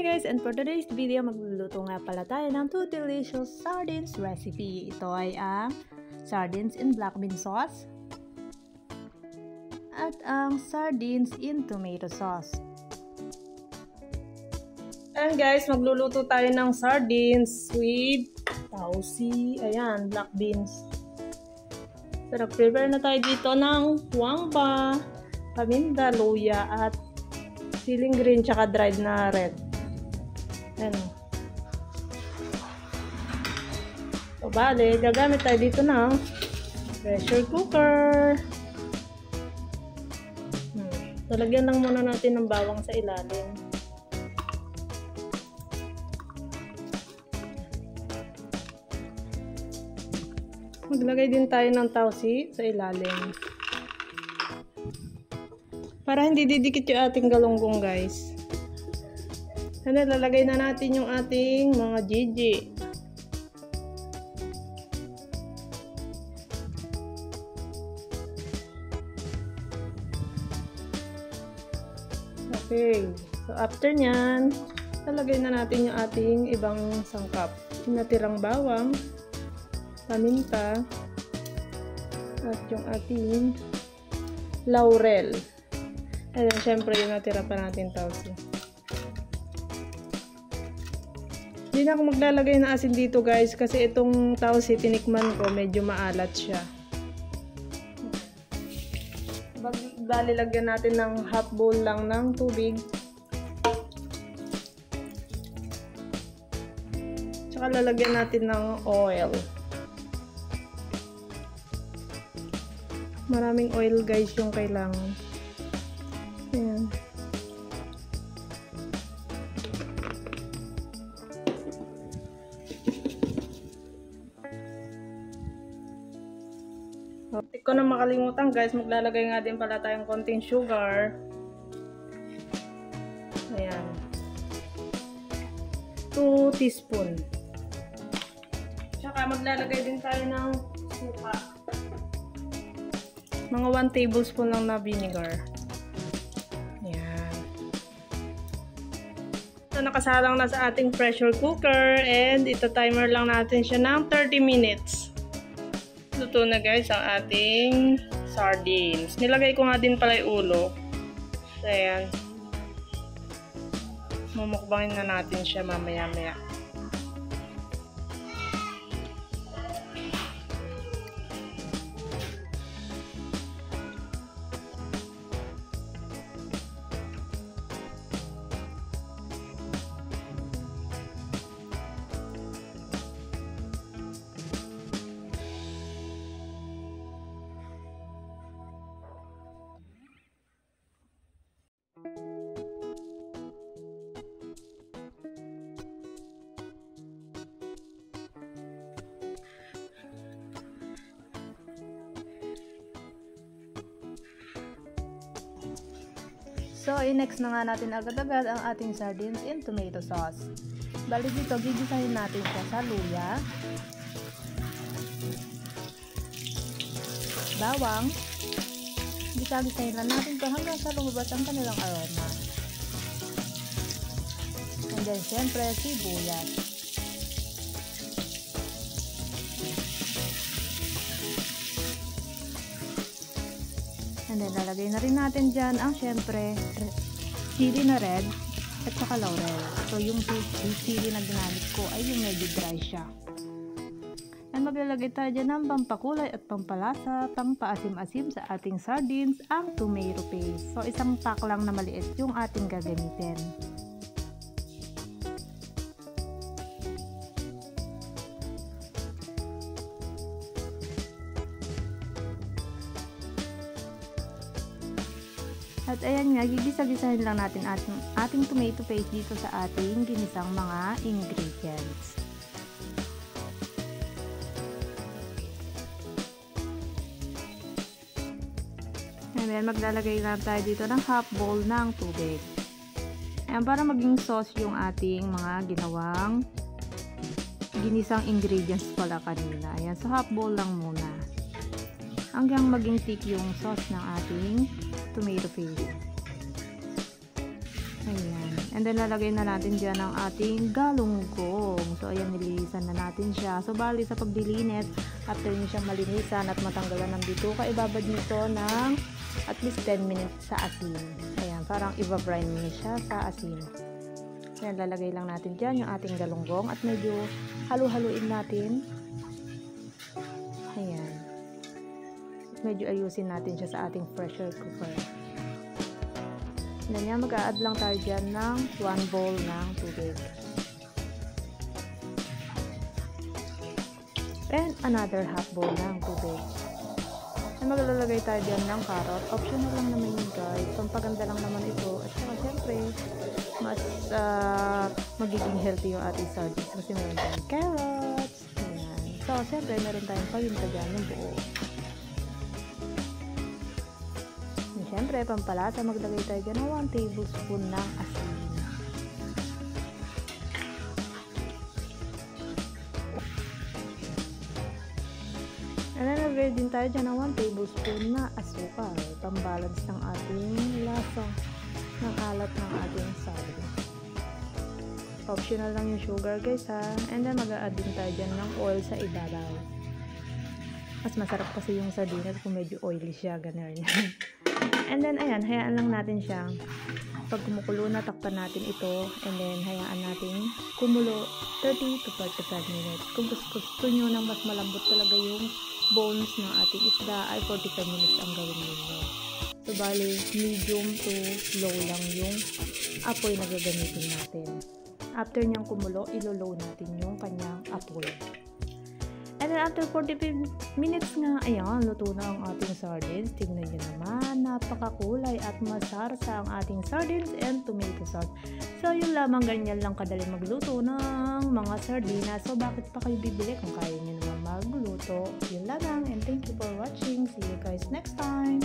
Hi guys, and for today's video, magluluto nga pala tayo ng 2 delicious sardines recipe. Ito ay ang sardines in black bean sauce at ang sardines in tomato sauce. And guys, magluluto tayo ng sardines with tausi, ayan, black beans. So, nag-prepare na tayo dito ng wangba, paminta, luya, at siling green, tsaka dried na red. Ayan. So, bale, gagamit tayo dito ng pressure cooker. Talagyan lang muna natin ng bawang sa ilalim. Maglagay din tayo ng tausi sa ilalim. Para hindi didikit yung ating galunggong, guys. And then, lalagay na natin yung ating mga gigi. Okay. So, after nyan, lalagay na natin yung ating ibang sangkap. Yung natirang bawang, paminta, at yung ating laurel. And then, syempre, yung natira pa natin tausi. Hindi na ako maglalagay ng asin dito, guys, kasi itong tausi, tinikman ko, medyo maalat siya. Lalagyan natin ng half bowl lang ng tubig. Tsaka lalagyan natin ng oil. Maraming oil, guys, yung kailangan. Ayan. Hindi ko na makalimutan, guys, maglalagay nga din pala tayong konting sugar. Ayan. 2 teaspoon. Tsaka maglalagay din tayo ng suka. Mga 1 tablespoon lang na vinegar. Ayan. So, nakasalang na sa ating pressure cooker and ito timer lang natin siya ng 30 minutes. Luto na, guys, ang ating sardines. Nilagay ko nga din pala yung ulo. So, ayan. Mumukbangin na natin siya mamaya-maya. So, i-next na nga natin agad-agad ang ating sardines in tomato sauce. Bali dito, gigisahin natin siya sa luya, bawang, gisagisahin lang natin ito hanggang sa lumabas ang kanilang aroma. And then, syempre, sibuyas. And then, lalagay na rin natin dyan ang, syempre, chili na red at saka laurel. So, yung chili na ginamit ko ay yung medyo dry siya. And maglalagay tayo dyan ng pampakulay at pampalasa, pampaasim-asim sa ating sardines, ang tomato paste. So, isang pack lang na maliit yung ating gagamitin. At ayan nga, gigisa-gisahin lang natin ating tomato paste dito sa ating ginisang mga ingredients. And then, maglalagay lang tayo dito ng half bowl ng tubig. Ayan, para maging sauce yung ating mga ginawang ginisang ingredients pala kanina. Ayan, so half bowl lang muna. Hanggang maging thick yung sauce ng ating tomato paste. Ayan. And then, lalagay na natin dyan ang ating galunggong. So, ayan, nililisan na natin siya. So, bali sa paglilinis, after nyo siyang malinisan at matanggalan ng bituka, ibabad nyo ito ng at least 10 minutes sa asin. Ayan, parang i-brine nyo siya sa asin. Ayan, lalagay lang natin dyan yung ating galunggong at medyo halu-haluin natin. Ayan. Medyo ayusin natin siya sa ating pressure cooker. Ganyan, mag-a-add lang tayo dyan ng 1 bowl ng tubig. And another half bowl ng tubig. And maglalagay tayo dyan ng carrot. Optional lang naman yun guys. Pampaganda lang naman ito. At saka syempre, mas magiging healthy yung ating sardines. Kasi meron tayong carrots. Ayan. So, syempre, meron tayong paminta dyan yung buo. Siyempre, pampalasa, maglagay tayo dyan ng 1 tablespoon ng asin. And then, maglagay din tayo dyan ng 1 tablespoon na asukal. Pambalance ng ating lasa ng alat ng ating sardines. Optional lang yung sugar guys ha. And then, mag-a-add din tayo dyan ng oil sa ibabaw. Mas masarap kasi yung sardinas kung medyo oily siya, ganun. And then, ayan, hayaan lang natin siyang pag kumukulo na, takpan natin ito. And then, hayaan natin kumulo 30 to 45 minutes. Kung gusto nyo nang mas malambot talaga yung bones ng ating isda, ay 45 minutes ang gawin ninyo. So, bali, medium to low lang yung apoy na gagamitin natin. After niyang kumulo, ilo-low natin yung kanyang apoy. And then after 45 minutes nga, ayan, luto na ang ating sardines. Tingnan nyo naman, napakakulay at masarsa ang ating sardines and tomato sauce. So, yun lamang, ganyan lang kadali magluto ng mga sardinas. So, bakit pa kayo bibili kung kaya nyo naman magluto? Yun lamang, and thank you for watching. See you guys next time!